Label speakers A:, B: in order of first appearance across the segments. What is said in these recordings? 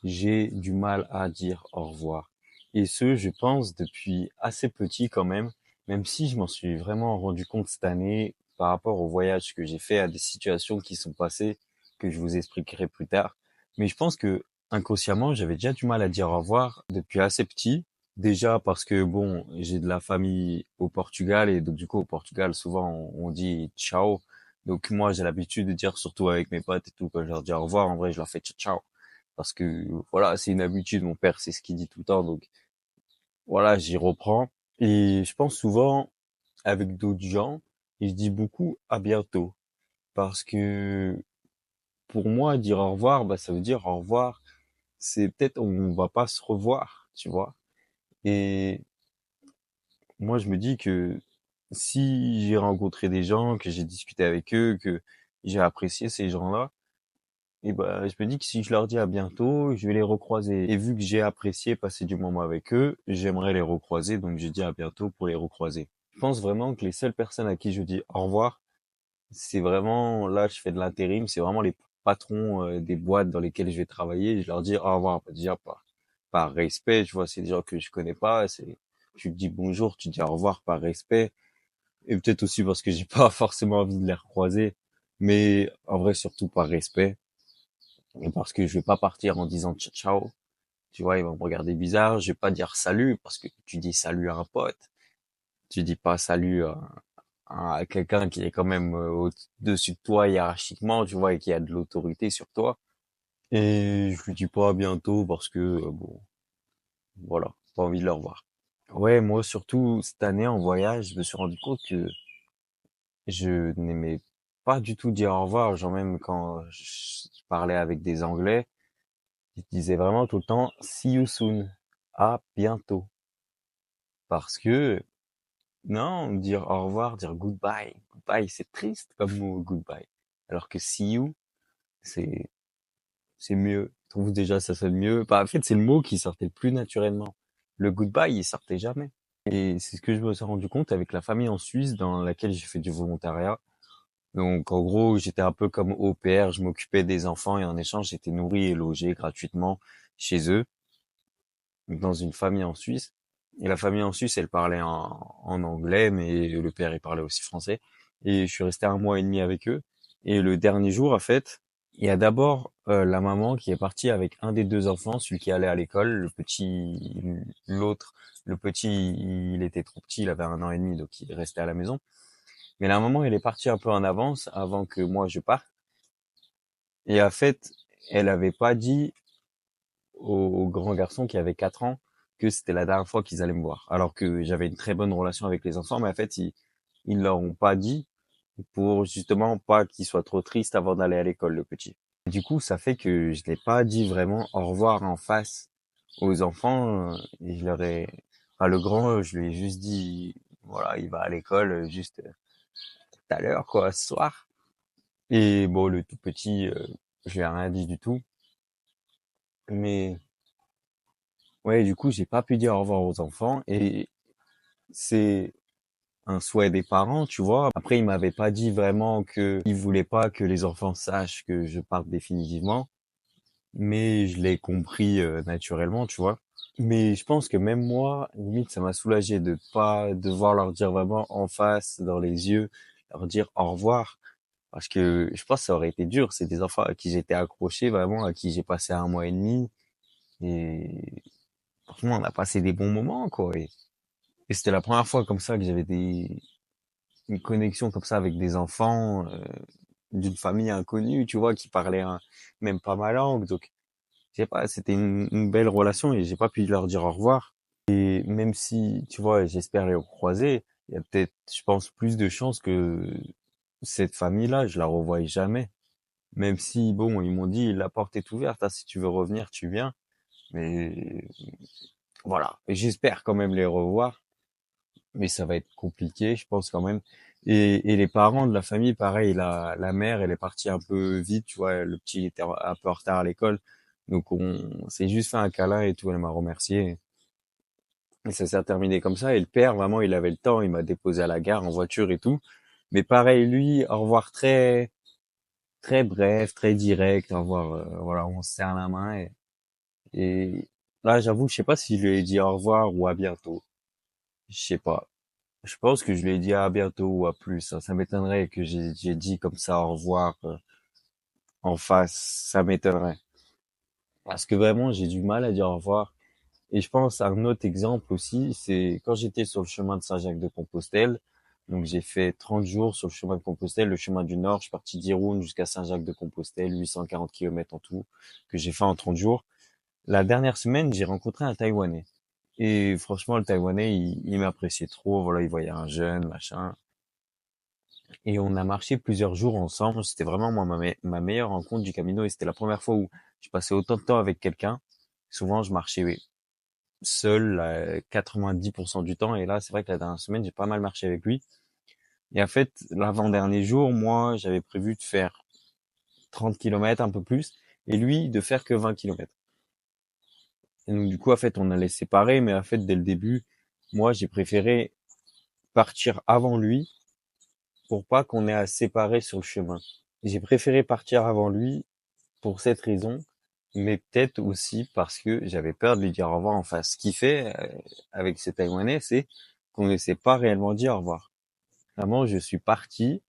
A: j'ai du mal à dire au revoir. Et ce, je pense, depuis assez petit quand même si je m'en suis vraiment rendu compte cette année par rapport au voyage que j'ai fait, à des situations qui sont passées, que je vous expliquerai plus tard. Mais je pense que inconsciemment, j'avais déjà du mal à dire au revoir depuis assez petit. Déjà parce que bon, j'ai de la famille au Portugal et donc du coup au Portugal souvent on dit ciao. Donc moi j'ai l'habitude de dire surtout avec mes potes et tout quand je leur dis au revoir en vrai je leur fais ciao ciao parce que voilà c'est une habitude, mon père c'est ce qu'il dit tout le temps donc voilà j'y reprends et je pense souvent avec d'autres gens et je dis beaucoup à bientôt parce que pour moi dire au revoir bah ça veut dire au revoir, c'est peut-être on va pas se revoir, tu vois. Et moi, je me dis que si j'ai rencontré des gens, que j'ai discuté avec eux, que j'ai apprécié ces gens-là, et ben, je me dis que si je leur dis à bientôt, je vais les recroiser. Et vu que j'ai apprécié passer du moment avec eux, j'aimerais les recroiser, donc je dis à bientôt pour les recroiser. Je pense vraiment que les seules personnes à qui je dis au revoir, c'est vraiment, là, je fais de l'intérim, c'est vraiment les patrons des boîtes dans lesquelles je vais travailler. Je leur dis au revoir, déjà par respect, tu vois, c'est des gens que je connais pas, tu te dis bonjour, tu dis au revoir par respect. Et peut-être aussi parce que j'ai pas forcément envie de les recroiser, mais en vrai surtout par respect et parce que je vais pas partir en disant ciao ciao. Tu vois, ils vont me regarder bizarre. Je vais pas dire salut parce que tu dis salut à un pote. Tu dis pas salut à quelqu'un qui est quand même au-dessus de toi hiérarchiquement, tu vois, et qui a de l'autorité sur toi. Et je lui dis pas à bientôt parce que bon, voilà, pas envie de le revoir. Ouais, moi surtout cette année en voyage, je me suis rendu compte que je n'aimais pas du tout dire au revoir, genre même quand je parlais avec des Anglais, ils disaient vraiment tout le temps see you soon, à bientôt. Parce que non, dire au revoir, dire goodbye, goodbye, c'est triste comme mot goodbye. Alors que see you, c'est c'est mieux. Je trouve déjà ça sonne mieux. Bah, en fait, c'est le mot qui sortait le plus naturellement. Le goodbye, il sortait jamais. Et c'est ce que je me suis rendu compte avec la famille en Suisse dans laquelle j'ai fait du volontariat. Donc, en gros, j'étais un peu comme au pair, je m'occupais des enfants et en échange, j'étais nourri et logé gratuitement chez eux, dans une famille en Suisse. Et la famille en Suisse, elle parlait en anglais, mais le père, il parlait aussi français. Et je suis resté un mois et demi avec eux. Et le dernier jour, en fait, il y a d'abord la maman qui est partie avec un des deux enfants, celui qui allait à l'école, le petit, l'autre, le petit, il était trop petit, il avait 1 an et demi, donc il restait à la maison. Mais la maman, elle est partie un peu en avance avant que moi je parte. Et en fait, elle avait pas dit au grand garçon qui avait 4 ans que c'était la dernière fois qu'ils allaient me voir. Alors que j'avais une très bonne relation avec les enfants, mais en fait, ils leur ont pas dit pour justement pas qu'ils soient trop tristes avant d'aller à l'école, le petit. Du coup, ça fait que je n'ai pas dit vraiment au revoir en face aux enfants. Et je leur ai, enfin, le grand, je lui ai juste dit, voilà, il va à l'école juste tout à l'heure, quoi, ce soir. Et bon, le tout petit, je lui ai rien dit du tout. Mais ouais, du coup, j'ai pas pu dire au revoir aux enfants et c'est un souhait des parents, tu vois. Après, ils m'avaient pas dit vraiment que ils voulaient pas que les enfants sachent que je parte définitivement, mais je l'ai compris naturellement, tu vois. Mais je pense que même moi, limite, ça m'a soulagé de pas devoir leur dire vraiment en face, dans les yeux, leur dire au revoir. Parce que je pense que ça aurait été dur. C'est des enfants à qui j'étais accroché, vraiment, à qui j'ai passé 1 mois et demi. Et franchement, on a passé des bons moments, quoi. Et c'était la première fois comme ça que j'avais une connexion comme ça avec des enfants d'une famille inconnue, tu vois, qui parlaient même pas ma langue. Donc, je sais pas, c'était une belle relation et j'ai pas pu leur dire au revoir. Et même si, tu vois, j'espère les recroiser, il y a peut-être, je pense, plus de chances que cette famille-là, je la revoie jamais. Même si, bon, ils m'ont dit, la porte est ouverte, hein, si tu veux revenir, tu viens. Mais voilà, et j'espère quand même les revoir. Mais ça va être compliqué, je pense quand même. Et les parents de la famille, pareil, la mère, elle est partie un peu vite, tu vois, le petit était un peu en retard à l'école. Donc on s'est juste fait un câlin et tout, elle m'a remercié. Et ça s'est terminé comme ça. Et le père, vraiment, il avait le temps, il m'a déposé à la gare en voiture et tout. Mais pareil, lui, au revoir très, très bref, très direct, au revoir, voilà, on se serre la main Et là, j'avoue, je sais pas si je lui ai dit au revoir ou à bientôt. Je sais pas. Je pense que je lui ai dit à bientôt ou à plus, hein. Ça m'étonnerait que j'ai dit comme ça au revoir en face. Ça m'étonnerait. Parce que vraiment, j'ai du mal à dire au revoir. Et je pense à un autre exemple aussi, c'est quand j'étais sur le chemin de Saint-Jacques-de-Compostelle. Donc j'ai fait 30 jours sur le chemin de Compostelle, le chemin du Nord. Je suis parti d'Irun jusqu'à Saint-Jacques-de-Compostelle, 840 kilomètres en tout, que j'ai fait en 30 jours. La dernière semaine, j'ai rencontré un Taïwanais. Et franchement, le Taïwanais, il m'appréciait trop. Voilà, il voyait un jeune, machin. Et on a marché plusieurs jours ensemble. C'était vraiment moi ma meilleure rencontre du Camino. Et c'était la première fois où je passais autant de temps avec quelqu'un. Souvent, je marchais seul 90% du temps. Et là, c'est vrai que la dernière semaine, j'ai pas mal marché avec lui. Et en fait, l'avant-dernier jour, moi, j'avais prévu de faire 30 kilomètres, un peu plus. Et lui, de faire que 20 kilomètres. Et donc, du coup, en fait, on allait séparer. Mais en fait, dès le début, moi, j'ai préféré partir avant lui pour pas qu'on ait à se séparer sur le chemin. J'ai préféré partir avant lui pour cette raison, mais peut-être aussi parce que j'avais peur de lui dire au revoir en face. Ce qui fait, avec ces Taïwanais, c'est qu'on ne s'est pas réellement dit au revoir. Vraiment, je suis parti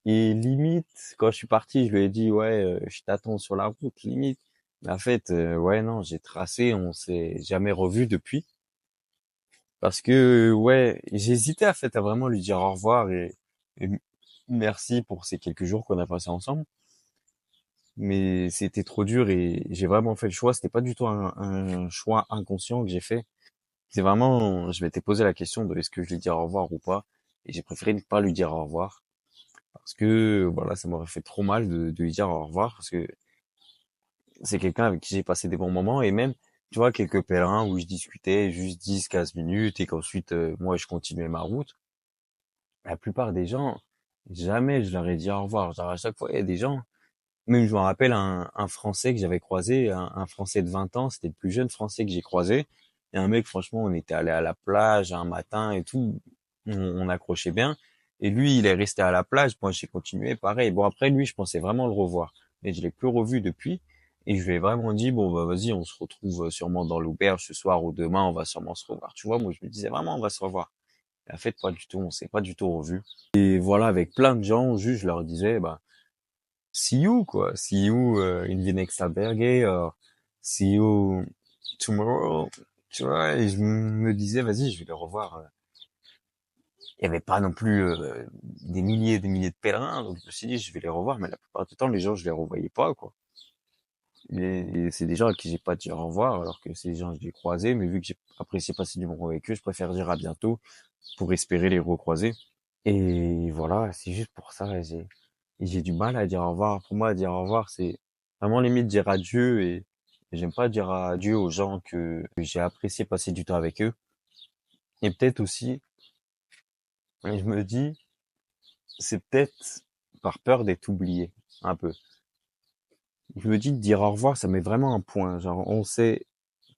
A: et limite, quand je suis parti, je lui ai dit, ouais, je t'attends sur la route, limite. Mais en fait, ouais, non, j'ai tracé, on s'est jamais revu depuis. Parce que, ouais, j'hésitais en fait à vraiment lui dire au revoir et merci pour ces quelques jours qu'on a passés ensemble. Mais c'était trop dur et j'ai vraiment fait le choix. C'était pas du tout un choix inconscient que j'ai fait. C'est vraiment, je m'étais posé la question de est-ce que je lui dire au revoir ou pas. Et j'ai préféré ne pas lui dire au revoir. Parce que, voilà, ça m'aurait fait trop mal de lui dire au revoir. Parce que c'est quelqu'un avec qui j'ai passé des bons moments. Et même, tu vois, quelques pèlerins où je discutais juste 10, 15 minutes et qu'ensuite, moi, je continuais ma route. La plupart des gens, jamais je leur ai dit au revoir. Genre, à chaque fois, il y a des gens. Même je me rappelle un Français que j'avais croisé, un Français de 20 ans, c'était le plus jeune Français que j'ai croisé. Et un mec, franchement, on était allé à la plage un matin et tout, on accrochait bien. Et lui, il est resté à la plage, moi j'ai continué, pareil. Bon après lui, je pensais vraiment le revoir, mais je l'ai plus revu depuis. Et je lui ai vraiment dit, bon bah vas-y, on se retrouve sûrement dans l'auberge ce soir ou demain, on va sûrement se revoir. Tu vois, moi je me disais vraiment, on va se revoir. Et en fait, pas du tout, on s'est pas du tout revu. Et voilà, avec plein de gens, juste je leur disais, bah see you, quoi. See you in the next albergue, see you tomorrow. Tu vois, et je me disais, vas-y, je vais les revoir. Il y avait pas non plus des milliers et des milliers de pèlerins, donc je me suis dit, je vais les revoir, mais la plupart du temps, les gens, je les revoyais pas, quoi. Et c'est des gens à qui j'ai pas dit au revoir, alors que c'est des gens que j'ai croisés, mais vu que j'ai apprécié passer du moment avec eux, je préfère dire à bientôt pour espérer les recroiser. Et voilà, c'est juste pour ça, j'ai du mal à dire au revoir. Pour moi, dire au revoir, c'est vraiment limite dire adieu et j'aime pas dire adieu aux gens que j'ai apprécié passer du temps avec eux. Et peut-être aussi, je me dis, c'est peut-être par peur d'être oublié, un peu. Je me dis de dire au revoir, ça met vraiment un point. Genre, on s'est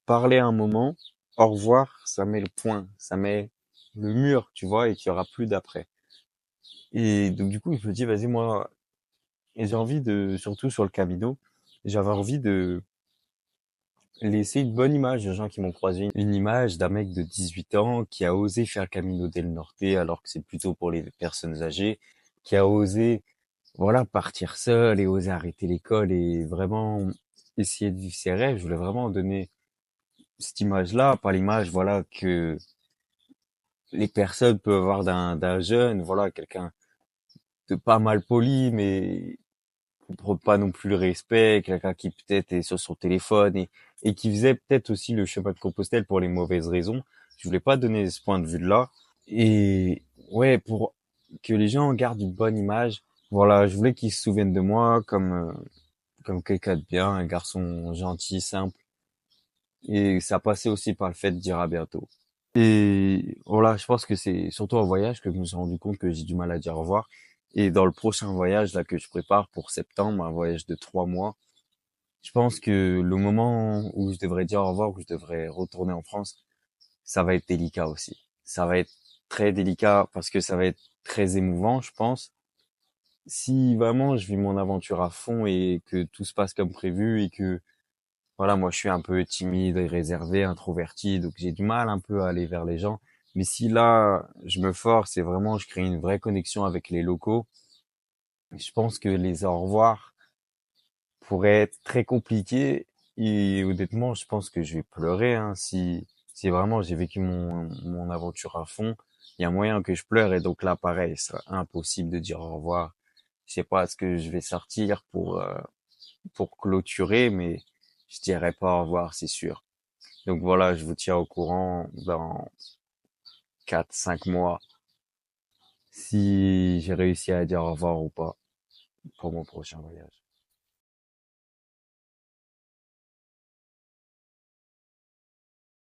A: parlé un moment, au revoir, ça met le point, ça met le mur, tu vois, et qu'il y aura plus d'après. Et donc, du coup, je me dis, vas-y, moi, et j'ai envie de, surtout sur le Camino, j'avais envie de laisser une bonne image aux gens qui m'ont croisé. Une image d'un mec de 18 ans qui a osé faire le Camino del Norte alors que c'est plutôt pour les personnes âgées, qui a osé, voilà, partir seul et oser arrêter l'école et vraiment essayer de vivre ses rêves. Je voulais vraiment donner cette image-là, pas l'image, voilà, que les personnes peuvent avoir d'un jeune, voilà, quelqu'un de pas mal poli, mais prône pas non plus le respect, quelqu'un qui peut-être est sur son téléphone et qui faisait peut-être aussi le chemin de Compostelle pour les mauvaises raisons. Je voulais pas donner ce point de vue-là. Et ouais, pour que les gens gardent une bonne image, voilà, je voulais qu'ils se souviennent de moi comme quelqu'un de bien, un garçon gentil, simple. Et ça passait aussi par le fait de dire à bientôt. Et voilà, je pense que c'est surtout en voyage que je me suis rendu compte que j'ai du mal à dire au revoir. Et dans le prochain voyage là que je prépare pour septembre, un voyage de 3 mois, je pense que le moment où je devrais dire au revoir, où je devrais retourner en France, ça va être délicat aussi. Ça va être très délicat parce que ça va être très émouvant, je pense. Si vraiment je vis mon aventure à fond et que tout se passe comme prévu et que voilà, moi, je suis un peu timide et réservé, introverti, donc j'ai du mal un peu à aller vers les gens. Mais si là, je me force et vraiment je crée une vraie connexion avec les locaux, je pense que les au revoir pourraient être très compliqués. Et honnêtement, je pense que je vais pleurer, hein, si vraiment j'ai vécu mon aventure à fond. Il y a moyen que je pleure et donc là, pareil, ce sera impossible de dire au revoir. Je sais pas ce que je vais sortir pour clôturer, mais je dirais pas au revoir, c'est sûr. Donc voilà, je vous tiens au courant dans 4, 5 mois si j'ai réussi à dire au revoir ou pas pour mon prochain voyage.